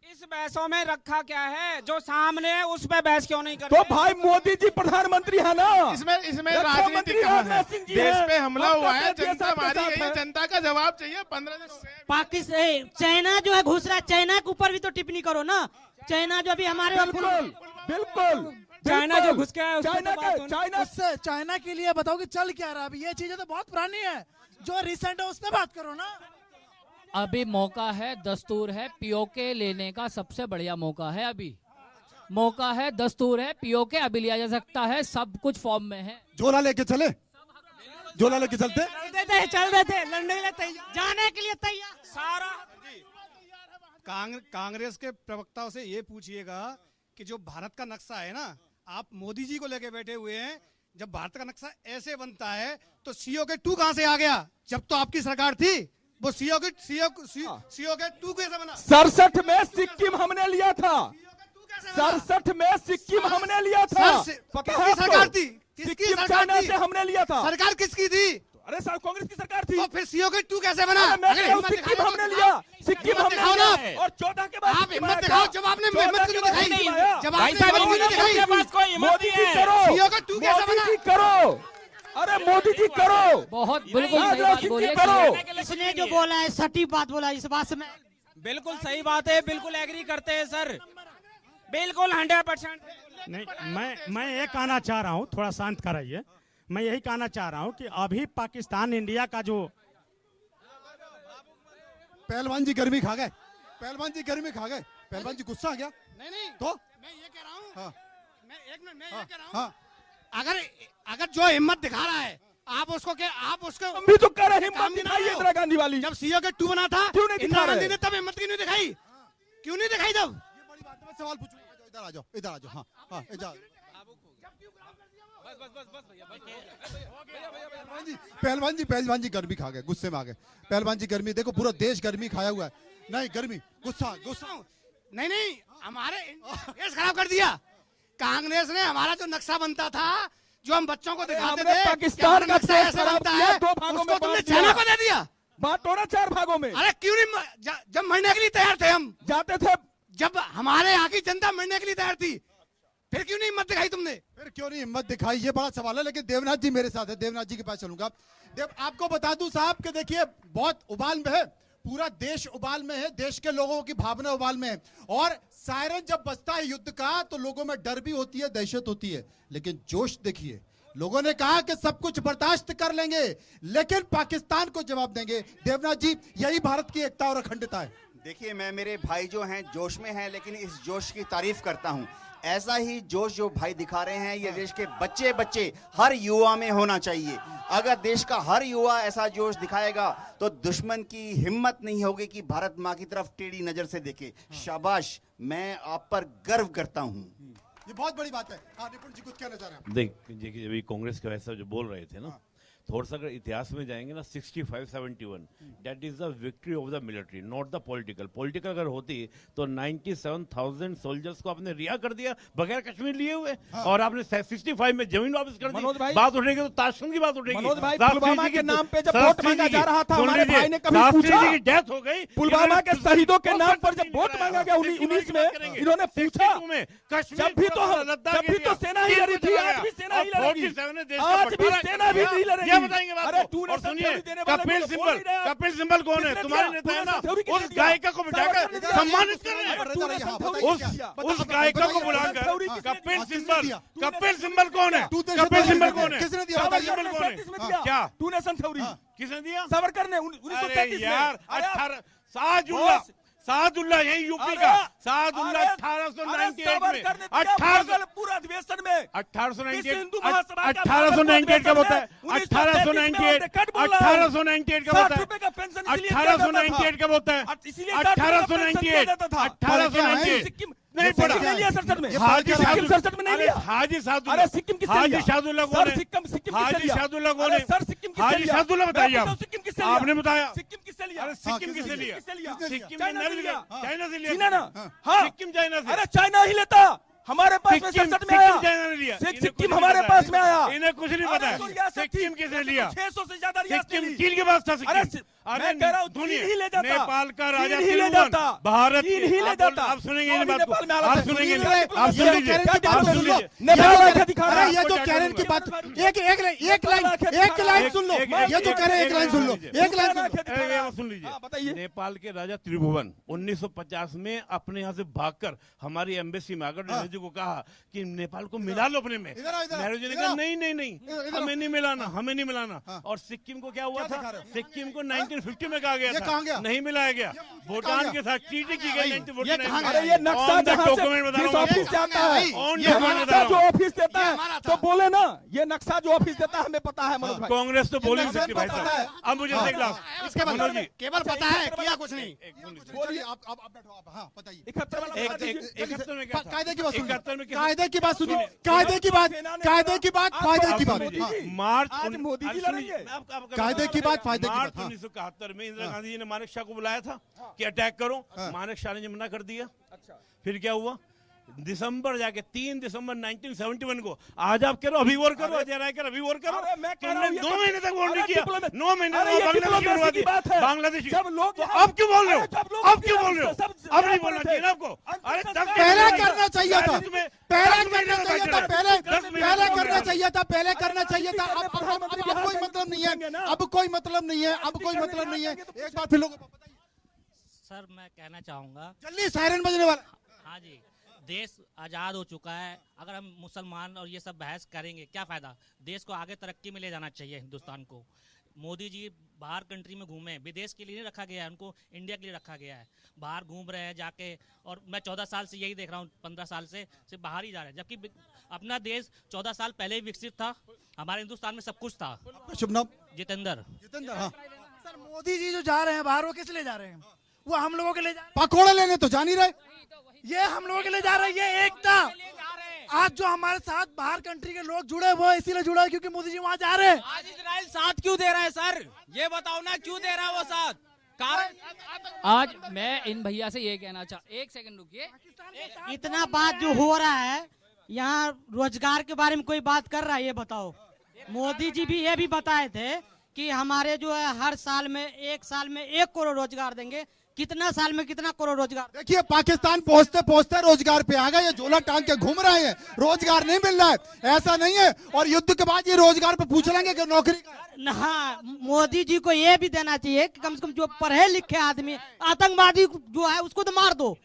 इस बहसों में रखा क्या है? जो सामने है उस पे बहस क्यों नहीं करते? तो भाई मोदी जी प्रधानमंत्री है ना, इसमें राजनीति कहाँ है? देश पे हमला हुआ है, जनता मारी गई है, जनता का जवाब चाहिए। 15 दिन हो गए। पाकिस्तान चाइना जो है घुस रहा है, चाइना के ऊपर भी तो टिप्पणी करो ना। चाइना जो अभी हमारे बिल्कुल बिल्कुल चाइना जो घुस गया है चाइना उससे चाइना के लिए बताओ कि चल क्या रहा है अभी? ये चीजें तो बहुत पुरानी है, जो रिसेंट है उस पर बात करो ना। अभी मौका है, दस्तूर है, पीओके लेने का सबसे बढ़िया मौका है। अभी मौका है, दस्तूर है, पीओके अभी लिया जा सकता है, सब कुछ फॉर्म में है। झोला लेके चले, झोला लेके चलते, चल देते लड़ने के लिए तैयार, जाने के लिए तैयार। सारा कांग्रेस के प्रवक्ताओं से ये पूछिएगा कि जो भारत का नक्शा है ना, आप मोदी जी को लेके बैठे हुए हैं। जब भारत का नक्शा ऐसे बनता है तो CO2 कहां से आ गया? जब तो आपकी सरकार थी, वो CO2 कैसे बना? 67 में सिक्किम हमने लिया था, 67 में सिक्किम हमने लिया था। किसकी सरकार थी? किसकी सरकार चाइना थी? से हमने लिया था। सरकार किसकी थी? अरे सर कांग्रेस की सरकार थी। तो फिर CO2 कैसे बना? सिक्किम हमने लिया, सिक्किम हमने लिया और 14 के बाद आप हिम्मत दिखाओ। जब आपने हिम्मत क्यों नहीं दिखाई? जब आपने साहब, हिम्मत क्यों नहीं दिखाई? मोदी जी करो, CO2 कैसे मोदी बना? जी करो, अरे मोदी जी करो। बहुत बिल्कुल सही बात बोली है। करो। इसने जो बोला है सटीक बात बोला, इस बात से मैं बिल्कुल सही बात है, बिल्कुल एग्री करते हैं सर, बिल्कुल 100%। नहीं, मैं ये कहना चाह रहा हूँ, थोड़ा शांत कराइए। मैं यही कहना चाह रहा हूँ कि अभी पाकिस्तान इंडिया का जो पहलवान जी गर्मी खा गए, पहलवान जी गर्मी खा गए, पहलवान जी गुस्सा आ गया। नहीं तो मैं ये कह रहा हूँ, हाँ, मैं एक मिनट मैं ये हाँ, कह रहा हूँ, हाँ, अगर जो हिम्मत दिखा रहा है, आप उसको हम भी तो कर रहे हैं, काम हिम्मत दिखा दिखाई रहे हो। इंदिरा गांधी वाली। जब CO2 बना था, क्यों नहीं दिखा इंदिरा रहे? गांधी ने तब हिम्मत क्यों नहीं दिखाई? क्यों नहीं दिखाई तब? ये बड़ी बात है। मैं सवाल पूछूंगा, इधर आ जाओ, इधर आ जाओ। हाँ हाँ, इधर पहलवान जी गर्मी खा गए, गुस्से में आ गए। पहलवान जी गर्मी, देखो पूरा देश गर्मी खाया हुआ है। नहीं गर्मी, गुस्सा गुस्सा। नहीं हमारे देश खराब कर दिया। कांग्रेस ने हमारा जो नक्शा बनता था, जो हम बच्चों को दिखाते हमने थे, पाकिस्तान का नक्शा देश ऐसे खराब बनता किया, है, 2 भागों में उसको तुमने बांट चाइना दिया। को दे दिया। बांटो ना 4 भागों में। अरे क्यों नहीं? जब मरने के लिए तैयार थे हम, जाते थे, जब हमारे यहाँ की जनता मरने के लिए तैयार थी, फिर क्यों नहीं हिम्मत दिखाई तुमने? फिर क्यों नहीं हिम्मत दिखाई? ये बड़ा सवाल है। लेकिन देवनाथ जी मेरे साथ है, देवनाथ जी के पास चलूंगा। आपको बता दूं साहब कि देखिए बहुत उबाल में है, पूरा देश उबाल में है, देश के लोगों की भावना उबाल में है। और सायरन जब बजता है युद्ध का, तो लोगों में डर भी होती है, दहशत होती है, लेकिन जोश देखिए। लोगों ने कहा कि सब कुछ बर्दाश्त कर लेंगे, लेकिन पाकिस्तान को जवाब देंगे। देवनाथ जी, यही भारत की एकता और अखंडता है। देखिए, मैं मेरे भाई जो हैं जोश में हैं, लेकिन इस जोश की तारीफ करता हूं। ऐसा ही जोश जो भाई दिखा रहे हैं, ये देश के बच्चे हर युवा में होना चाहिए। अगर देश का हर युवा ऐसा जोश दिखाएगा तो दुश्मन की हिम्मत नहीं होगी कि भारत माँ की तरफ टेढ़ी नजर से देखे। शाबाश, मैं आप पर गर्व करता हूं। ये बहुत बड़ी बात है। हाँ, निपुण जी कुछ कहना चाह रहे हैं? देखिए, अभी कांग्रेस का वैसा जो बोल रहे थे ना, थोड़ा सा अगर इतिहास में जाएंगे ना, 65-71 that is the victory of the military, not the political अगर होती तो 97,000 सोल्जर्स को आपने रिहा कर दिया बगैर कश्मीर लिए हुए। हाँ। और आपने 65 में जमीन वापस कर दी। बात उठेगी तो ताशकंद की बात उठेगी। मनोज भाई, पुलवामा के नाम पे जब वोट मांगा जा रहा था, हमारे भाई ने कभी पूछा? डेथ हो गई पुलवामा के शहीदों के नाम पर जब वोट मांगा गया 19 में, इन्होंने पूछा? जब भी तो सेना ही लड़ी थी, आज भी सेना ही लड़ेगी, आज भी सेना भी नहीं लड़ेगी। बताएंगे बात। और सुनिए, कपिल सिब्बल कौन है? तुम्हारे नेता है ना, उस गायिका को बिठाकर सम्मानित कर रहे हैं। उस गायिका को बुलाकर कपिल सिब्बल कौन है? कपिल सिब्बल कौन है? किसने दिया? क्या टू नेशन थ्योरी किसने दिया? सावरकर ने 1933 में। यार, 18 सादुल्ला, यही यूपी का सादुल्ला 1898 में, 18 पूरा अधिवेशन में 1898 का होता है, 1898 का होता है, 1898 का होता है, 1898 नहीं पड़ा। हाजी संसद में नहीं लिया। हाजी सादुल्ला, अरे सिक्किम किससे लिया? हाजी सादुल्ला कौन है? सिक्किम हाजी सादुल्ला कौन है? सर सिक्किम किससे हाजी लिया? सादुल्ला बताइए आप। सिक्किम किससे लिया? आपने बताया। सिक्किम किससे लिया? अरे सिक्किम किससे लिया? सिक्किम चाइना से लिया। चाइना से लिया। चीना ना? हाँ, सिक्किम चाइना से। अरे चाइना ही लेता, हमारे पास में संसद में आया। चाइना ने लिया। सिक्किम हमारे पास में आया। इन्हें कुछ नहीं पता है। सिक्किम किसने लिया? 600 से ज्यादा सिक्किम चीन के पास था। अरे अरे मैं कह रहा हूँ सुनिए, चीन ही ले जाता। नेपाल का चीन राजा ही ले त्रिभुवन जाता। भारत चीन ही ले आप जाता। आप सुनेंगे इन नेपाल बात को, में हालत आप है। सुनेंगे सुनिए, नहीं। आप ये सुन जो लीजिए, कह रहे हैं आप कि सुन लीजिए। नेपाल का दिखा रहा है। ये जो कह रहे हैं कि बात एक लाइन सुन लो, ये जो कह रहे हैं एक लाइन सुन लो, एक लाइन सुन लो। ये सुन लीजिए, नेपाल के राजा त्रिभुवन 1950 में अपने यहाँ से भागकर हमारी एम्बेसी में आकर नेहरू जी को कहा कि नेपाल को मिला लो अपने में। नेहरू जी ने कहा नहीं नहीं नहीं, हमें नहीं मिलाना, हमें नहीं मिलाना। और सिक्किम को क्या हुआ था? सिक्किम को 1950 में कहा गया था, नहीं मिलाया गया। भूटान के साथ ट्रीटी की गई 1949 में। अरे ये नक्शा जहाँ से जिस ऑफिस से आता है, ये नक्शा जो ऑफिस देता है तो बोले ना, ये नक्शा जो ऑफिस देता है हमें पता है मनोज भाई। कांग्रेस तो बोल ही नहीं सकती भाई साहब। अब मुझे देख लो, इसके बाद मनोज जी केवल पता है, किया कुछ नहीं। बोलिए आप बैठो आप, हाँ बताइए। 71 में क्या था? कायदे की बात सुनिए, 71 में क्या? कायदे की बात सुनिए, कायदे की बात, कायदे की बात, फायदे की बात। मार्च आज मोदी जी लड़ेंगे। कायदे की बात, फायदे की मार्च बात। 1971 में इंदिरा गांधी जी ने मानेक शाह को बुलाया था कि अटैक करो। मानेक शाह ने मना कर दिया। फिर क्या हुआ? दिसंबर जाके 3 दिसंबर 1971 को आज आप करो, अभी वॉर करो, अजय राय कर अभी वॉर करो। मैं कह रहा हूं, 2 महीने तक वॉर नहीं किया, 9 महीने अरे ये डिप्लोमेसी की बात है। बांग्लादेश। जब लोग तो अब क्यों बोल रहे हो? अब क्यों बोल रहे हो? अब नहीं बोलना थे। चाहिए ना आपको। अरे पहले करना चाहिए था, तुम्हें पहले करना चाहिए था, पहले करना चाहिए था, पहले करना चाहिए था। अब कोई मतलब नहीं है, अब कोई मतलब नहीं है, अब कोई मतलब नहीं है। एक बात फिर लोगों को बताइए सर, मैं कहना चाहूंगा, जल्दी सायरन बजने वाला। हाँ जी, देश आज़ाद हो चुका है। अगर हम मुसलमान और ये सब बहस करेंगे क्या फ़ायदा? देश को आगे तरक्की में ले जाना चाहिए हिंदुस्तान को। मोदी जी बाहर कंट्री में घूमे, विदेश के लिए नहीं रखा गया है उनको, इंडिया के लिए रखा गया है। बाहर घूम रहे हैं जाके, और मैं 14 साल से यही देख रहा हूँ, 15 साल से सिर्फ बाहर ही जा रहे हैं, जबकि अपना देश 14 साल पहले ही विकसित था। हमारे हिंदुस्तान में सब कुछ था। शुभ नाम? जितेंद्र। हाँ। सर मोदी जी जो जा रहे हैं बाहर, वो किस लिए जा रहे हैं? वो हम लोगों के लिए जा रहे पकोड़े लेने तो जा नहीं रहे, ये हम लोगों के लिए जा रहे हैं। ये एकता आज जो हमारे साथ बाहर कंट्री के लोग जुड़े, वो इसीलिए जुड़े क्योंकि मोदी जी वहाँ जा रहे हैं। आज इजराइल साथ क्यों दे रहा है सर? ये बताओ ना, क्यों दे रहा है वो साथ? कारण आज मैं इन भैया से ये कहना एक सेकंड रुकिए। इतना बात जो हो रहा है यहाँ रोजगार के बारे में कोई बात कर रहा है? ये बताओ। मोदी जी भी ये भी बताए थे कि हमारे जो है हर साल में 1 साल में 1 करोड़ रोजगार देंगे। कितना साल में कितना करोड़ रोजगार? देखिए पाकिस्तान पहुंचते पहुंचते रोजगार पे आ गए, ये झोला टांग के घूम रहे हैं, रोजगार नहीं मिल रहा है, ऐसा नहीं है। और युद्ध के बाद ये रोजगार पे पूछ लेंगे कि नौकरी का। हाँ, मोदी जी को ये भी देना चाहिए कि कम से कम जो पढ़े लिखे आदमी, आतंकवादी जो है उसको तो मार दो,